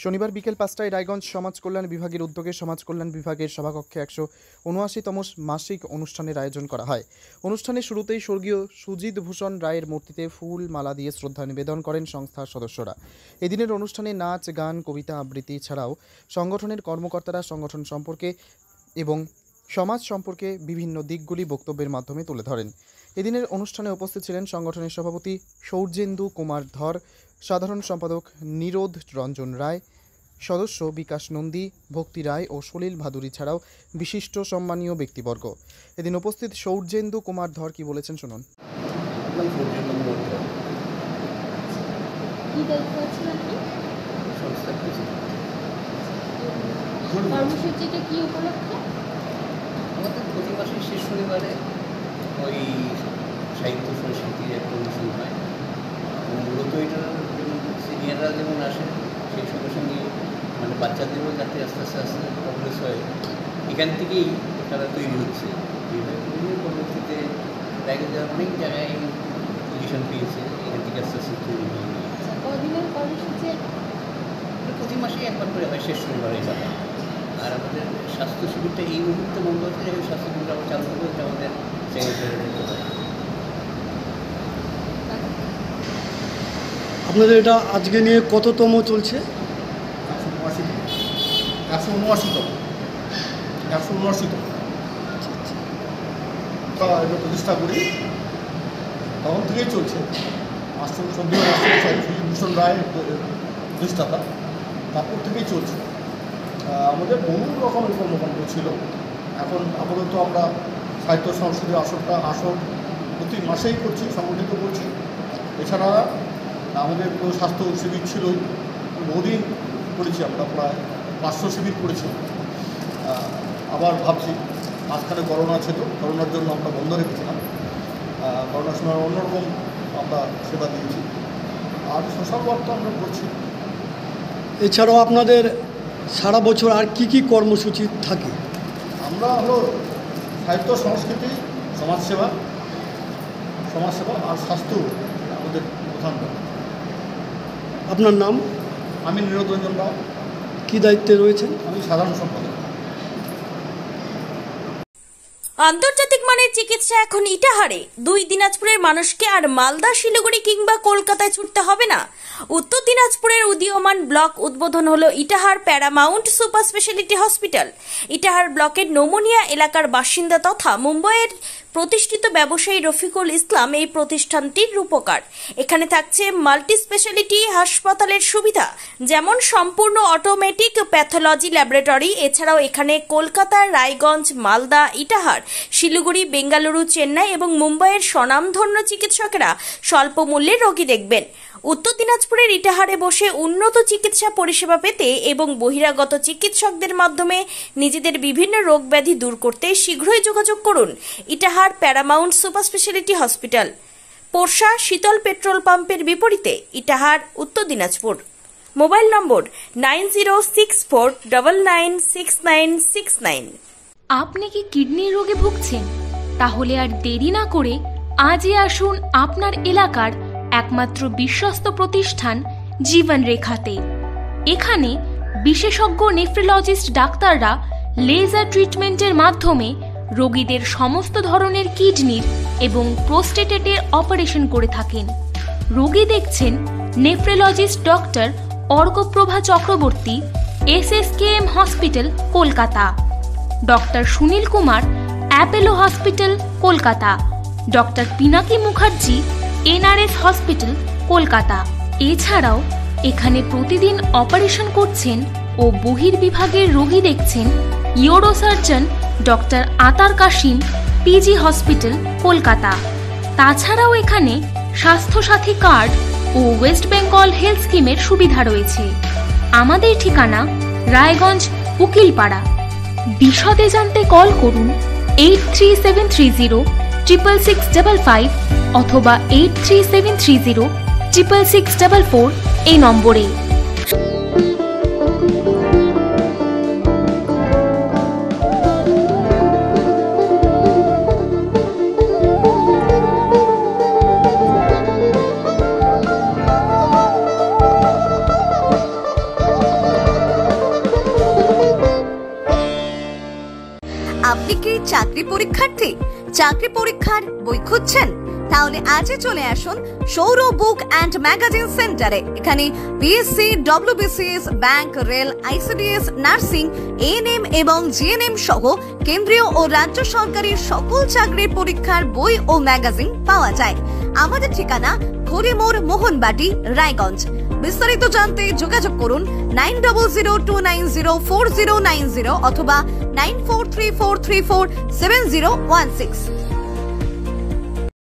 শনিবার বিকেল ৫টায় রায়গঞ্জ সমাজ কল্যাণ বিভাগের উদ্যোগে সমাজ কল্যাণ বিভাগের সভাকক্ষে ১৭৯তম মাসিক অনুষ্ঠানের আয়োজন করা হয়। অনুষ্ঠানের শুরুতেই স্বর্গীয় সুজিত ভূষণ রায়ের মূর্তিতে ফুল মালা দিয়ে শ্রদ্ধা নিবেদন করেন সংস্থার সদস্যরা। এদিনের অনুষ্ঠানে নাচ, গান, কবিতা আবৃত্তি ছাড়াও সংগঠনের কর্মকর্তারা সংগঠন সম্পর্কে এবং সমাজ সম্পর্কে বিভিন্ন দিকগুলি বক্তব্যের মাধ্যমে তুলে ধরেন। এদিনের অনুষ্ঠানে উপস্থিত ছিলেন সংগঠনের সভাপতি সৌর্যেন্দু কুমার ধর, সাধারণ সম্পাদক নিরোধ রঞ্জন রায়, সদস্য বিকাশ নন্দী, ভক্তি রায় ও সলিল ভাদুরী ছাড়াও বিশিষ্ট সম্মানীয় ব্যক্তিবর্গ। এদিন উপস্থিত সৌর্যেন্দু কুমার ধর কি বলেছেন শুনুন। কর্মসূচিটা কি উপলক্ষে? আমাদের প্রতি মাসের শেষ শনিবারে ওই সাহিত্য সংস্কৃতির একটা অনুষ্ঠান হয়। মূলত এটা সিনিয়ররা যেমন আসে সেই সঙ্গে সঙ্গে মানে বাচ্চাদেরও যাতে আস্তে আস্তে আস্তে প্রগ্রেস হয়, এখান থেকেই তারা তৈরি হচ্ছে। এইভাবে বিভিন্ন পরবর্তীতে দেখা যায় অনেক জায়গায় পজিশন পেয়েছে, এখান থেকে আস্তে আস্তে তৈরি হয়ে গিয়েছে। প্রতি মাসে একবার করে হয়, শেষ শনিবারে যাবে। আর আমাদের স্বাস্থ্য শিবিরটা এই মুহূর্তে বন্ধ হচ্ছে, এই স্বাস্থ্য শিবিরটা আবার চালু করবো, এটা আমাদের সেক্রেটারি। আপনাদের এটা আজকে নিয়ে কততম চলছে? 179তম এটা প্রতিষ্ঠা করি, তখন থেকেই চলছে। সুজিত ভূষণ রায় প্রতিষ্ঠাতা, তারপর থেকেই চলছে। আমাদের বহু রকমের কর্মকাণ্ড ছিল। এখন আপাতত আমরা সাহিত্য সংস্কৃতির আসর প্রতি মাসেই করছি, সংগঠিত করছি। এছাড়া আমাদের তো স্বাস্থ্য শিবির ছিলই, বহুদিন করেছি আমরা, প্রায় 500 শিবির করেছি। আবার ভাবছি, মাঝখানে করোনা ছিল, করোনার জন্য আমরা বন্ধ রেখেছিলাম। করোনার সময় অন্যরকম আমরা সেবা দিয়েছি, আর সোশ্যাল ওয়ার্ক তো আমরা করছি। এছাড়াও আপনাদের সারা বছর আর কি কি কর্মসূচি থাকে? আমরা হলো সাহিত্য সংস্কৃতি, সমাজসেবা আর স্বাস্থ্য আমাদের প্রধান। আপনার নাম? আমি নিরোধ রঞ্জন রায়। কী দায়িত্বে রয়েছেন? আমি সাধারণ সম্পাদক। আন্তর্জাতিক মানের চিকিৎসা এখন ইটাহারে। 2 দিনাজপুরের মানুষকে আর মালদা, শিলিগুড়ি কিংবা কলকাতায় ছুটতে হবে না। উত্তর দিনাজপুরের উদীয়মান ব্লক উদ্বোধন হলো Itahar Paramount super speciality hospital. Itahar ব্লকের নোমনিয়া এলাকার বাসিন্দা তথা মুম্বাইয়ের প্রতিষ্ঠিত ব্যবসায়ী রফিকুল ইসলাম এই প্রতিষ্ঠানটির রূপকার। এখানে থাকছে মাল্টি স্পেশালিটি হাসপাতালের সুবিধা, যেমন সম্পূর্ণ অটোমেটিক প্যাথোলজি ল্যাবরেটরি। এছাড়াও এখানে কলকাতা, রায়গঞ্জ, মালদা, ইটাহার, শিলিগুড়ি, বেঙ্গালুরু, চেন্নাই এবং মুম্বাইয়ের স্বনামধন্য চিকিৎসকেরা স্বল্প মূল্যে রোগী দেখবেন। উত্তর দিনাজপুরের ইটাহারে বসে উন্নত চিকিৎসা পরিষেবা পেতে এবং বহিরাগত চিকিৎসকদের মাধ্যমে নিজেদের বিভিন্ন রোগ ব্যাধি দূর করতে শীঘ্রই যোগাযোগ করুন Itahar Paramount super speciality hospital, Porsha Sheetal petrol পাম্পের বিপরীতে, ইটাহার, উত্তর দিনাজপুর। মোবাইল নম্বর 9064996969। আপনি কি কিডনির রোগে ভুগছেন? তাহলে আর দেরি না করে আজই আসুন আপনার এলাকার একমাত্র বিশ্বস্ত প্রতিষ্ঠান জীবন রেখাতে। এখানে বিশেষজ্ঞ নেফ্রোলজিস্ট ডাক্তাররা লেজার ট্রিটমেন্টের মাধ্যমে রোগীদের সমস্ত ধরনের কিডনির এবং প্রোস্টেটের অপারেশন করে থাকেন। রোগী দেখছেন nephrologist doctor Arkaprabha Chakraborty, SSKM hospital, Kolkata; doctor Sunil Kumar, Apollo hospital, Kolkata; doctor Pinaki Mukherjee, NRS hospital, Kolkata. এছাড়াও এখানে প্রতিদিন অপারেশন করছেন ও বহির্বিভাগের রোগী দেখছেন ইউরোসার্জন ডক্টর আতার কাশিম, PG হসপিটাল, কলকাতা। তাছাড়াও এখানে স্বাস্থ্যসাথী কার্ড ও ওয়েস্ট বেঙ্গল হেলথ স্কিমের সুবিধা রয়েছে। আমাদের ঠিকানা রায়গঞ্জ, উকিলপাড়া। বিশদে জানতে কল করুন 8373066655 অথবা 8373066644 এই নম্বরে। চাকরি পরীক্ষার্থী, চাকরি পরীক্ষার বই খুঁজছেন? তাহলে আজই চলে আসুন সৌর বুক অ্যান্ড ম্যাগাজিন সেন্টারে। এখানে BSc, WBCS, bank, rail, ICDS, nursing, ANM এবং জিএনএম সহ কেন্দ্রীয় ও রাজ্য সরকারি সকল চাকরির পরীক্ষার বই ও ম্যাগাজিন পাওয়া যায়। আমাদের ঠিকানা ঘড়িমোড়, মোহনবাটি, রায়গঞ্জ। বিস্তারিত জানতে যোগাযোগ করুন 9002904090 অথবা 9434347016।